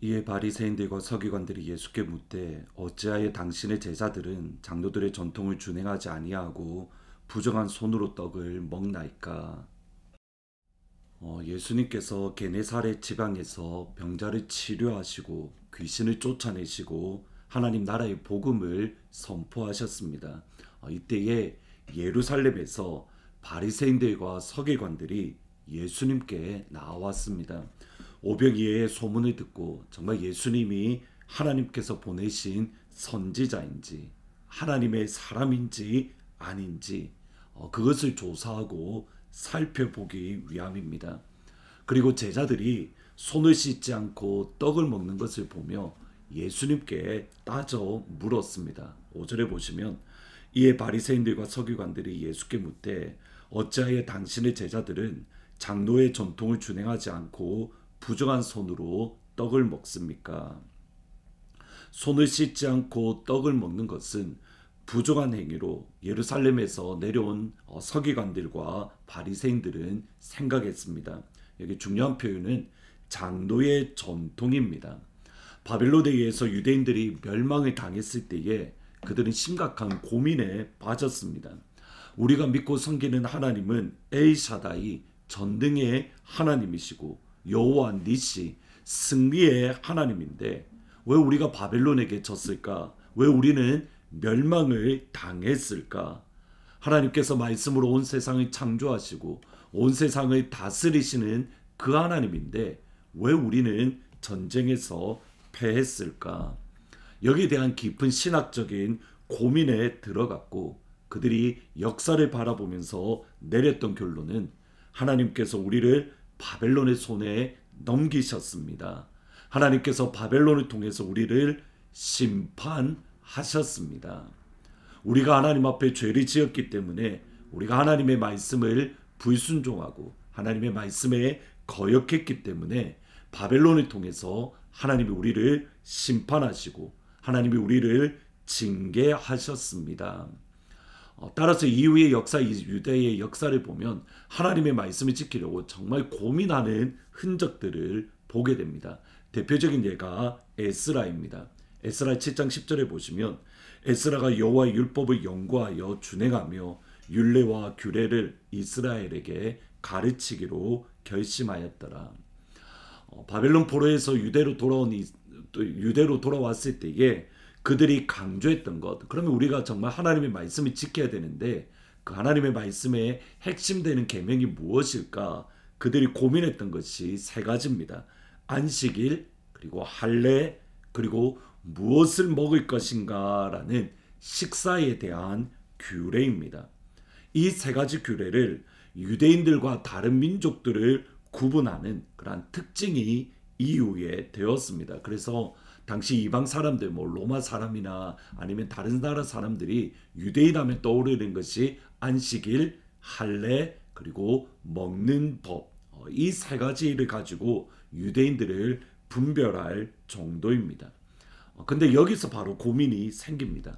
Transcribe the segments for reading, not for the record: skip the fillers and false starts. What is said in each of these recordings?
이에 바리새인들과 서기관들이 예수께 묻되 어찌하여 당신의 제자들은 장로들의 전통을 준행하지 아니하고 부정한 손으로 떡을 먹나이까. 예수님께서 게네사렛 지방에서 병자를 치료하시고 귀신을 쫓아내시고 하나님 나라의 복음을 선포하셨습니다. 이때에 예루살렘에서 바리새인들과 서기관들이 예수님께 나왔습니다. 오병이어의 소문을 듣고 정말 예수님이 하나님께서 보내신 선지자인지 하나님의 사람인지 아닌지 그것을 조사하고 살펴보기 위함입니다. 그리고 제자들이 손을 씻지 않고 떡을 먹는 것을 보며 예수님께 따져 물었습니다. 5절에 보시면 이에 바리새인들과 서기관들이 예수께 묻되 어찌하여 당신의 제자들은 장로의 전통을 준행하지 않고 부정한 손으로 떡을 먹습니까? 손을 씻지 않고 떡을 먹는 것은 부정한 행위로 예루살렘에서 내려온 서기관들과 바리새인들은 생각했습니다. 여기 중요한 표현은 장로의 전통입니다. 바벨론에 의해서 유대인들이 멸망을 당했을 때에 그들은 심각한 고민에 빠졌습니다. 우리가 믿고 섬기는 하나님은 엘샤다이 전능의 하나님이시고 여호와 니시 승리의 하나님인데 왜 우리가 바벨론에게 졌을까? 왜 우리는 멸망을 당했을까? 하나님께서 말씀으로 온 세상을 창조하시고 온 세상을 다스리시는 그 하나님인데 왜 우리는 전쟁에서 패했을까? 여기에 대한 깊은 신학적인 고민에 들어갔고 그들이 역사를 바라보면서 내렸던 결론은 하나님께서 우리를 바벨론의 손에 넘기셨습니다. 하나님께서 바벨론을 통해서 우리를 심판하셨습니다. 우리가 하나님 앞에 죄를 지었기 때문에 우리가 하나님의 말씀을 불순종하고 하나님의 말씀에 거역했기 때문에 바벨론을 통해서 하나님이 우리를 심판하시고 하나님이 우리를 징계하셨습니다. 따라서 이후의 역사, 유대의 역사를 보면 하나님의 말씀을 지키려고 정말 고민하는 흔적들을 보게 됩니다. 대표적인 예가 에스라입니다. 에스라 7장 10절에 보시면 에스라가 여호와의 율법을 연구하여 준행하며 율례와 규례를 이스라엘에게 가르치기로 결심하였더라. 바벨론 포로에서 유대로 돌아왔을 때에 그들이 강조했던 것, 그러면 우리가 정말 하나님의 말씀을 지켜야 되는데 그 하나님의 말씀의 핵심되는 계명이 무엇일까? 그들이 고민했던 것이 세 가지입니다. 안식일, 그리고 할례, 그리고 무엇을 먹을 것인가 라는 식사에 대한 규례입니다. 이 세 가지 규례를 유대인들과 다른 민족들을 구분하는 그러한 특징이 이후에 되었습니다. 그래서 당시 이방 사람들, 로마 사람이나 아니면 다른 나라 사람들이 유대인 하면 떠오르는 것이 안식일, 할례, 그리고 먹는 법, 이 세 가지를 가지고 유대인들을 분별할 정도입니다. 근데 여기서 바로 고민이 생깁니다.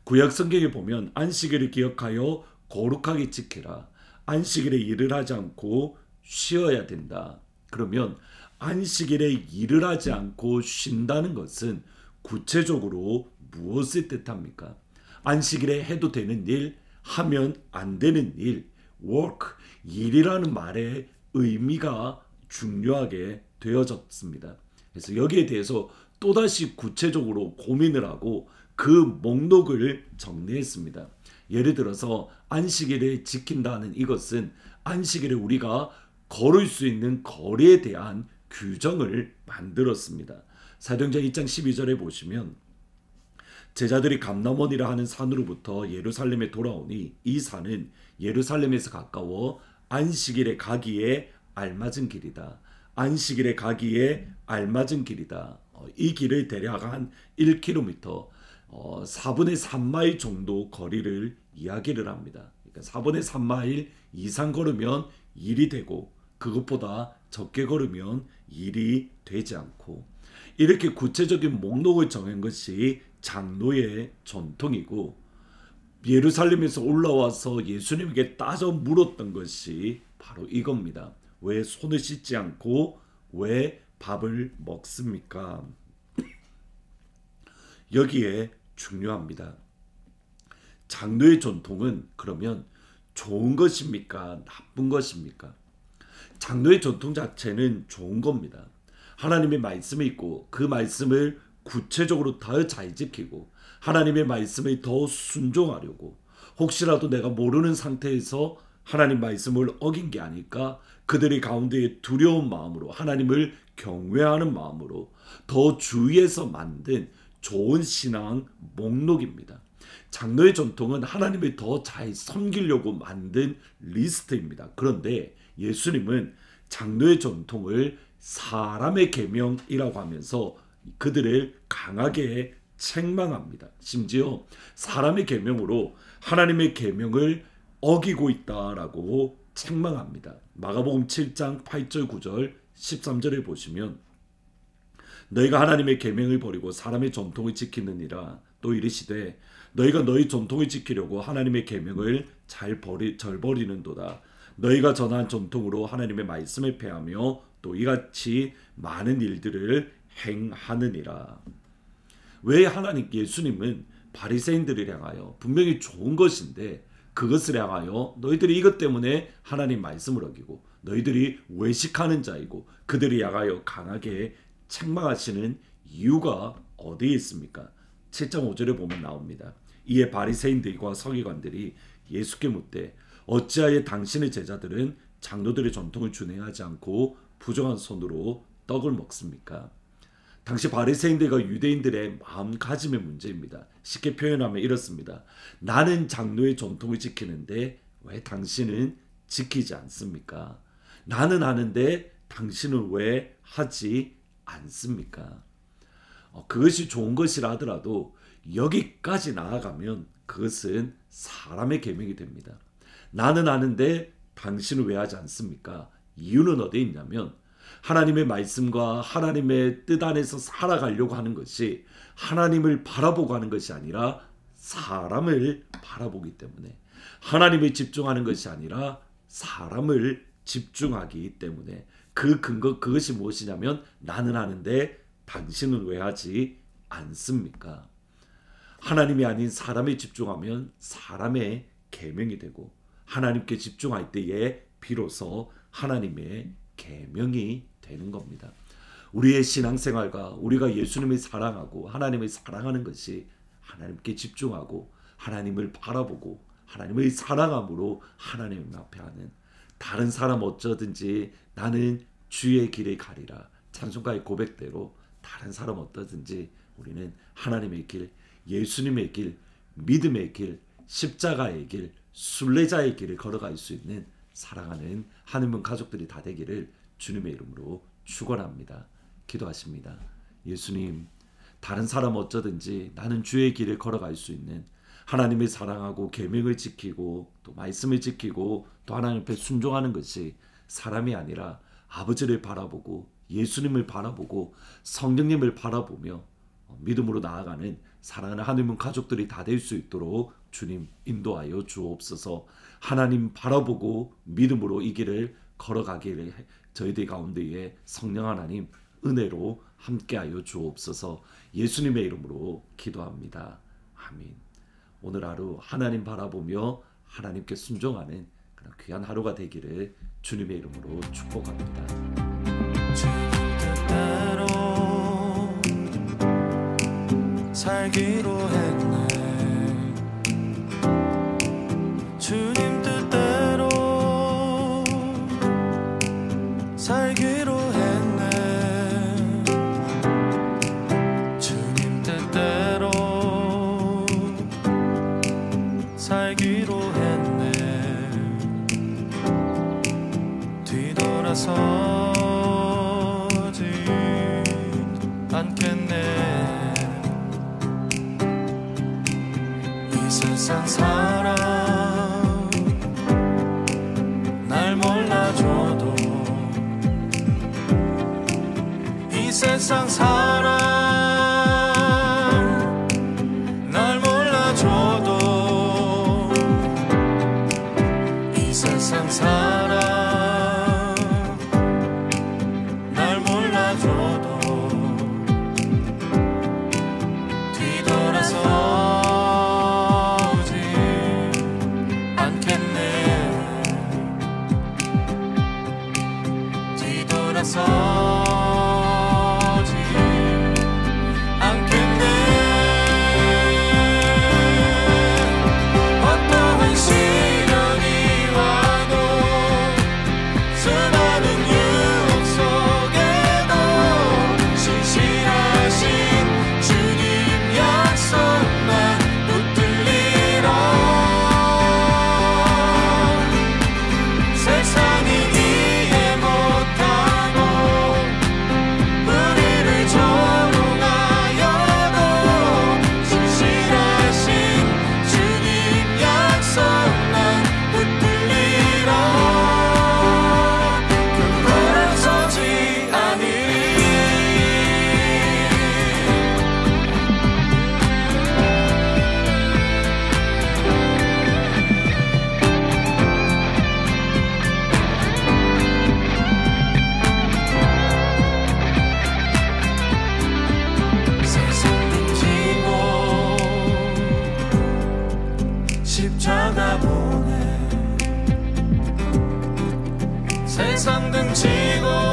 구약 성경에 보면 안식일을 기억하여 거룩하게 지키라. 안식일에 일을 하지 않고 쉬어야 된다. 그러면 안식일에 일을 하지 않고 쉰다는 것은 구체적으로 무엇을 뜻합니까? 안식일에 해도 되는 일, 하면 안 되는 일, work, 일이라는 말의 의미가 중요하게 되어졌습니다. 그래서 여기에 대해서 또다시 구체적으로 고민을 하고 그 목록을 정리했습니다. 예를 들어서 안식일을 지킨다는 이것은 안식일에 우리가 걸을 수 있는 거리에 대한 규정을 만들었습니다. 사도행전 2장 12절에 보시면 제자들이 감람원이라 하는 산으로부터 예루살렘에 돌아오니 이 산은 예루살렘에서 가까워 안식일에 가기에 알맞은 길이다. 안식일에 가기에 알맞은 길이다. 이 길을 대략 한 1km, 4분의 3마일 정도 거리를 이야기를 합니다. 그러니까 4분의 3마일 이상 걸으면 일이 되고 그것보다 적게 걸으면 일이 되지 않고, 이렇게 구체적인 목록을 정한 것이 장로의 전통이고 예루살렘에서 올라와서 예수님에게 따져 물었던 것이 바로 이겁니다. 왜 손을 씻지 않고 왜 밥을 먹습니까? 여기에 중요합니다. 장로의 전통은 그러면 좋은 것입니까? 나쁜 것입니까? 장로의 전통 자체는 좋은 겁니다. 하나님의 말씀이 있고 그 말씀을 구체적으로 더 잘 지키고 하나님의 말씀에 더 순종하려고, 혹시라도 내가 모르는 상태에서 하나님 말씀을 어긴 게 아닐까, 그들의 가운데에 두려운 마음으로 하나님을 경외하는 마음으로 더 주의해서 만든 좋은 신앙 목록입니다. 장로의 전통은 하나님을 더 잘 섬기려고 만든 리스트입니다. 그런데 예수님은 장로의 전통을 사람의 계명이라고 하면서 그들을 강하게 책망합니다. 심지어 사람의 계명으로 하나님의 계명을 어기고 있다라고 책망합니다. 마가복음 7장 8절 9절 13절에 보시면 너희가 하나님의 계명을 버리고 사람의 전통을 지키느니라. 또 이르시되 너희가 너희 전통을 지키려고 하나님의 계명을 절 버리는도다. 너희가 전한 전통으로 하나님의 말씀을 폐하며 또 이같이 많은 일들을 행하느니라. 왜 예수님은 바리새인들을 향하여 분명히 좋은 것인데 그것을 향하여 너희들이 이것 때문에 하나님 말씀을 어기고 너희들이 외식하는 자이고 그들을 향하여 강하게 책망하시는 이유가 어디에 있습니까? 7장 5절에 보면 나옵니다. 이에 바리새인들과 서기관들이 예수께 묻되 어찌하여 당신의 제자들은 장로들의 전통을 준행하지 않고 부정한 손으로 떡을 먹습니까? 당시 바리새인들과 유대인들의 마음가짐의 문제입니다. 쉽게 표현하면 이렇습니다. 나는 장로의 전통을 지키는데 왜 당신은 지키지 않습니까? 나는 하는데 당신은 왜 하지 않습니까? 그것이 좋은 것이라 하더라도 여기까지 나아가면 그것은 사람의 계명이 됩니다. 나는 하는데 당신은 왜 하지 않습니까? 이유는 어디에 있냐면 하나님의 말씀과 하나님의 뜻 안에서 살아가려고 하는 것이 하나님을 바라보고 하는 것이 아니라 사람을 바라보기 때문에, 하나님을 집중하는 것이 아니라 사람을 집중하기 때문에, 그것이 무엇이냐면 나는 하는데 당신은 왜 하지 않습니까? 하나님이 아닌 사람에 집중하면 사람의 계명이 되고 하나님께 집중할 때에 비로소 하나님의 계명이 되는 겁니다. 우리의 신앙생활과 우리가 예수님을 사랑하고 하나님을 사랑하는 것이 하나님께 집중하고 하나님을 바라보고 하나님을 사랑함으로 하나님 앞에 하는, 다른 사람 어쩌든지 나는 주의 길을 가리라 찬송가의 고백대로 다른 사람 어떠든지 우리는 하나님의 길, 예수님의 길, 믿음의 길, 십자가의 길, 순례자의 길을 걸어갈 수 있는 사랑하는 하느님 가족들이 다 되기를 주님의 이름으로 축원합니다. 기도하십니다. 예수님, 다른 사람 어쩌든지 나는 주의 길을 걸어갈 수 있는, 하나님을 사랑하고 계명을 지키고 또 말씀을 지키고 또 하나님 앞에 순종하는 것이 사람이 아니라 아버지를 바라보고 예수님을 바라보고 성령님을 바라보며 믿음으로 나아가는 사랑하는 하느님 가족들이 다 될 수 있도록 주님 인도하여 주옵소서. 하나님 바라보고 믿음으로 이 길을 걸어가기를 저희들 가운데에 성령 하나님 은혜로 함께하여 주옵소서. 예수님의 이름으로 기도합니다. 아멘. 오늘 하루 하나님 바라보며 하나님께 순종하는 그런 귀한 하루가 되기를 주님의 이름으로 축복합니다. 뜻대로 살기로 했네. 주님 뜻대로 살기로 했네. 주님 뜻대로 살기로 했네. 뒤돌아서지 않겠네. 이 세상 사람 날 몰라줘도, 이 세상 사람 날 몰라줘도, 이 세상 사람 날 몰라줘도 십자가 보내 세상 등지고